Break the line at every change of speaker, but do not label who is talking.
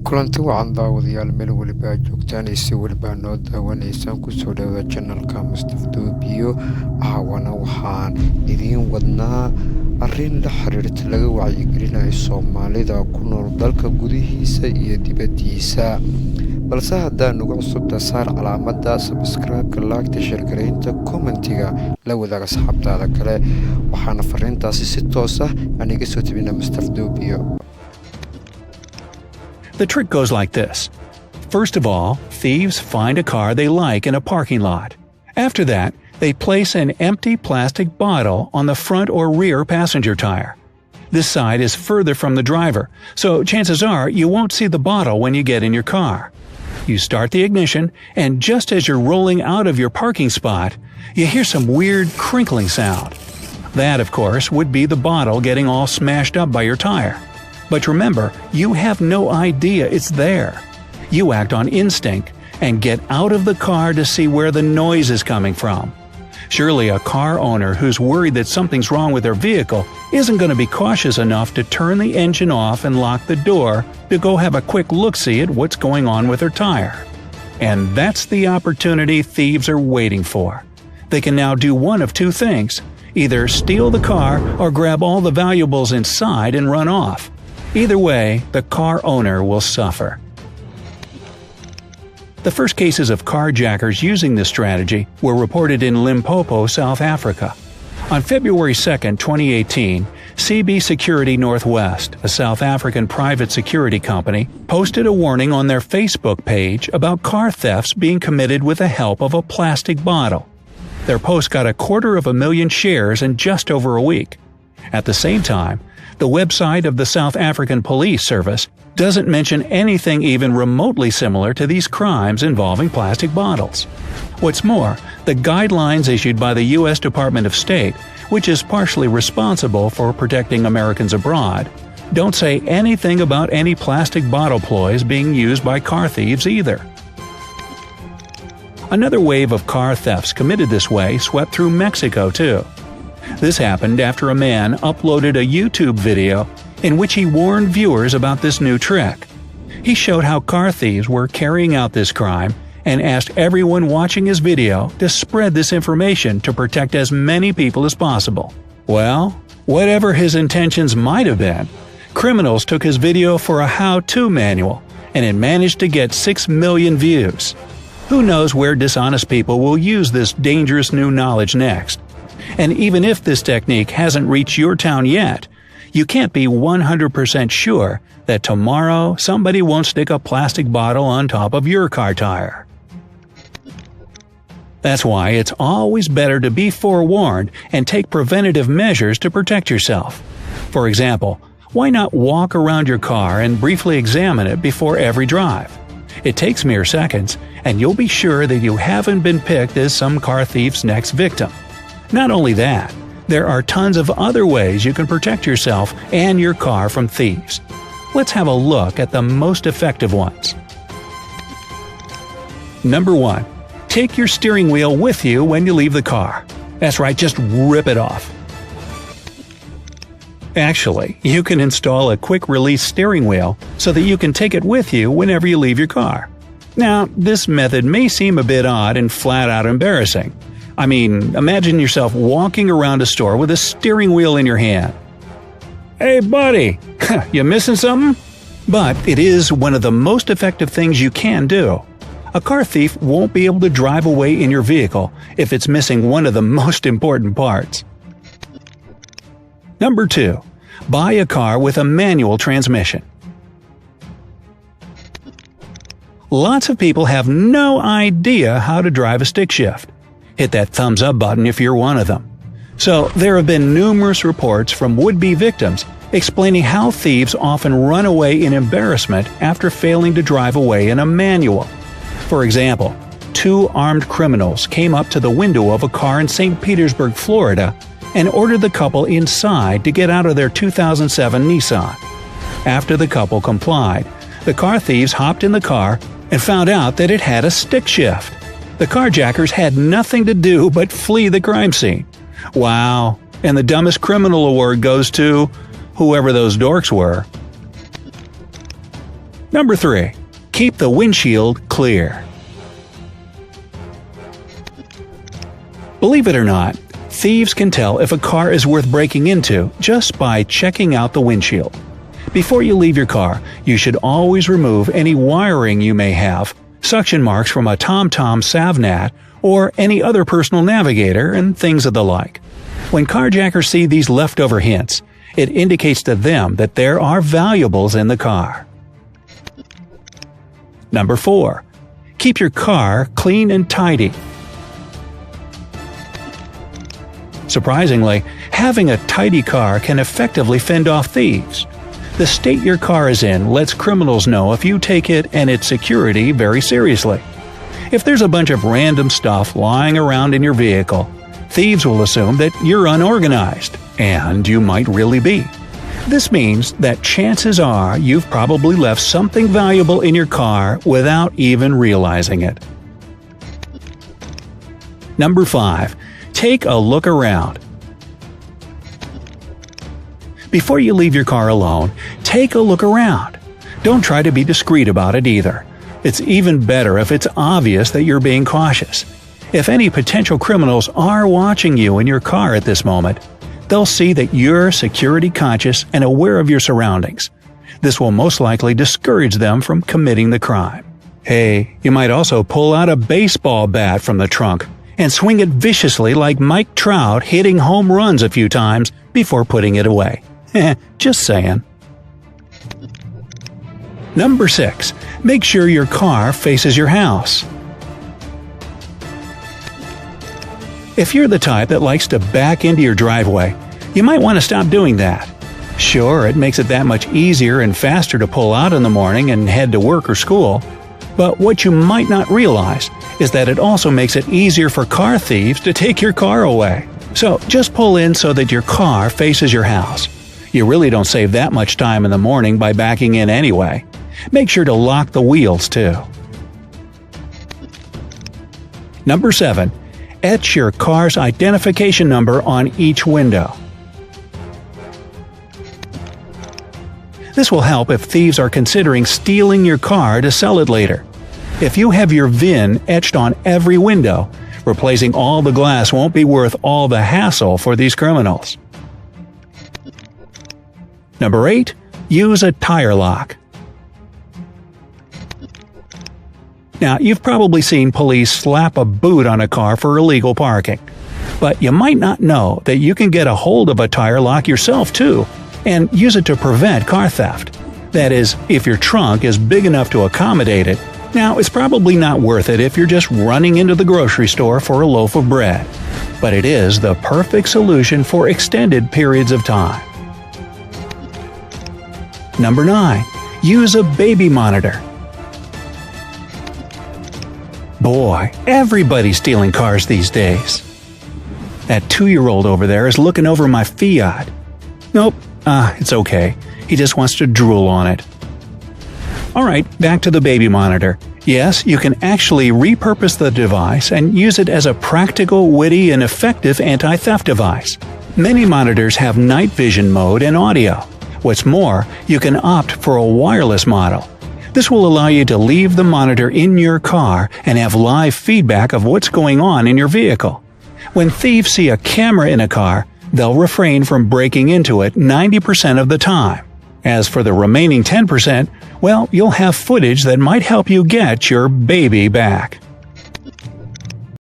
kulanti wacan daawadayaal meel waliba aad joogtaan iyo si waliba noo daawanaysaan kusoo dhawaada channelka Mustaf Doobiyo. Caawana waxaan idiin wadnaa arrin la xiriirta laga wacyigelinayo Soomaalida ku nool dalka gudihiisa iyo dibadiisa. balse haddaan ugu cusubta saar calaamadda subscribe-ka, like-ta, share-gareynta, commentiga la wadaaga asxaabtaada kale. waxaana fariintaasi si toos ah aniga soo tabina Mustaf Doobiyo.
The trick goes like this. First of all, thieves find a car they like in a parking lot. After that, they place an empty plastic bottle on the front or rear passenger tire. This side is further from the driver, so chances are you won't see the bottle when you get in your car. You start the ignition, and just as you're rolling out of your parking spot, you hear some weird crinkling sound. That, of course, would be the bottle getting all smashed up by your tire. But remember, you have no idea it's there. You act on instinct and get out of the car to see where the noise is coming from. Surely a car owner who's worried that something's wrong with their vehicle isn't going to be cautious enough to turn the engine off and lock the door to go have a quick look-see at what's going on with their tire. And that's the opportunity thieves are waiting for. They can now do one of two things: either steal the car or grab all the valuables inside and run off. Either way, the car owner will suffer. The first cases of carjackers using this strategy were reported in Limpopo, South Africa. On February 2, 2018, CB Security Northwest, a South African private security company, posted a warning on their Facebook page about car thefts being committed with the help of a plastic bottle. Their post got 250,000 shares in just over a week. At the same time, the website of the South African Police Service doesn't mention anything even remotely similar to these crimes involving plastic bottles. What's more, the guidelines issued by the U.S. Department of State, which is partially responsible for protecting Americans abroad, don't say anything about any plastic bottle ploys being used by car thieves either. Another wave of car thefts committed this way swept through Mexico too. This happened after a man uploaded a YouTube video in which he warned viewers about this new trick. He showed how car thieves were carrying out this crime and asked everyone watching his video to spread this information to protect as many people as possible. Well, whatever his intentions might have been, criminals took his video for a how-to manual, and it managed to get 6 million views. Who knows where dishonest people will use this dangerous new knowledge next? And even if this technique hasn't reached your town yet, you can't be 100% sure that tomorrow somebody won't stick a plastic bottle on top of your car tire. That's why it's always better to be forewarned and take preventative measures to protect yourself. For example, why not walk around your car and briefly examine it before every drive? It takes mere seconds, and you'll be sure that you haven't been picked as some car thief's next victim. Not only that, there are tons of other ways you can protect yourself and your car from thieves. Let's have a look at the most effective ones. Number 1. Take your steering wheel with you when you leave the car. That's right, just rip it off. Actually, you can install a quick-release steering wheel so that you can take it with you whenever you leave your car. Now, this method may seem a bit odd and flat-out embarrassing. I mean, imagine yourself walking around a store with a steering wheel in your hand. Hey buddy, you missing something? But it is one of the most effective things you can do. A car thief won't be able to drive away in your vehicle if it's missing one of the most important parts. Number 2. Buy a car with a manual transmission. Lots of people have no idea how to drive a stick shift. Hit that thumbs up button if you're one of them. So there have been numerous reports from would-be victims explaining how thieves often run away in embarrassment after failing to drive away in a manual. For example, 2 armed criminals came up to the window of a car in St. Petersburg, Florida, and ordered the couple inside to get out of their 2007 Nissan. After the couple complied, the car thieves hopped in the car and found out that it had a stick shift. The carjackers had nothing to do but flee the crime scene. Wow, and the dumbest criminal award goes to whoever those dorks were. Number 3. Keep the windshield clear. Believe it or not, thieves can tell if a car is worth breaking into just by checking out the windshield. Before you leave your car, you should always remove any wiring you may have, suction marks from a TomTom Savnat, or any other personal navigator, and things of the like. When carjackers see these leftover hints, it indicates to them that there are valuables in the car. Number 4. Keep your car clean and tidy. Surprisingly, having a tidy car can effectively fend off thieves. The state your car is in lets criminals know if you take it and its security very seriously. If there's a bunch of random stuff lying around in your vehicle, thieves will assume that you're unorganized, and you might really be. This means that chances are you've probably left something valuable in your car without even realizing it. Number 5. Take a look around. Before you leave your car alone, take a look around. Don't try to be discreet about it either. It's even better if it's obvious that you're being cautious. If any potential criminals are watching you in your car at this moment, they'll see that you're security conscious and aware of your surroundings. This will most likely discourage them from committing the crime. Hey, you might also pull out a baseball bat from the trunk and swing it viciously like Mike Trout hitting home runs a few times before putting it away. Just saying. Number 6. Make sure your car faces your house. If you're the type that likes to back into your driveway, you might want to stop doing that. Sure, it makes it that much easier and faster to pull out in the morning and head to work or school, but what you might not realize is that it also makes it easier for car thieves to take your car away. So just pull in so that your car faces your house. You really don't save that much time in the morning by backing in anyway. Make sure to lock the wheels too. Number 7. Etch your car's identification number on each window. This will help if thieves are considering stealing your car to sell it later. If you have your VIN etched on every window, replacing all the glass won't be worth all the hassle for these criminals. Number 8. Use a tire lock. Now, you've probably seen police slap a boot on a car for illegal parking. But you might not know that you can get a hold of a tire lock yourself too, and use it to prevent car theft. That is, if your trunk is big enough to accommodate it. Now, it's probably not worth it if you're just running into the grocery store for a loaf of bread. But it is the perfect solution for extended periods of time. Number 9. Use a baby monitor. Boy, everybody's stealing cars these days. That 2-year-old over there is looking over my Fiat. Nope, it's okay. He just wants to drool on it. Alright, back to the baby monitor. Yes, you can actually repurpose the device and use it as a practical, witty, and effective anti-theft device. Many monitors have night vision mode and audio. What's more, you can opt for a wireless model. This will allow you to leave the monitor in your car and have live feedback of what's going on in your vehicle. When thieves see a camera in a car, they'll refrain from breaking into it 90% of the time. As for the remaining 10%, well, you'll have footage that might help you get your baby back.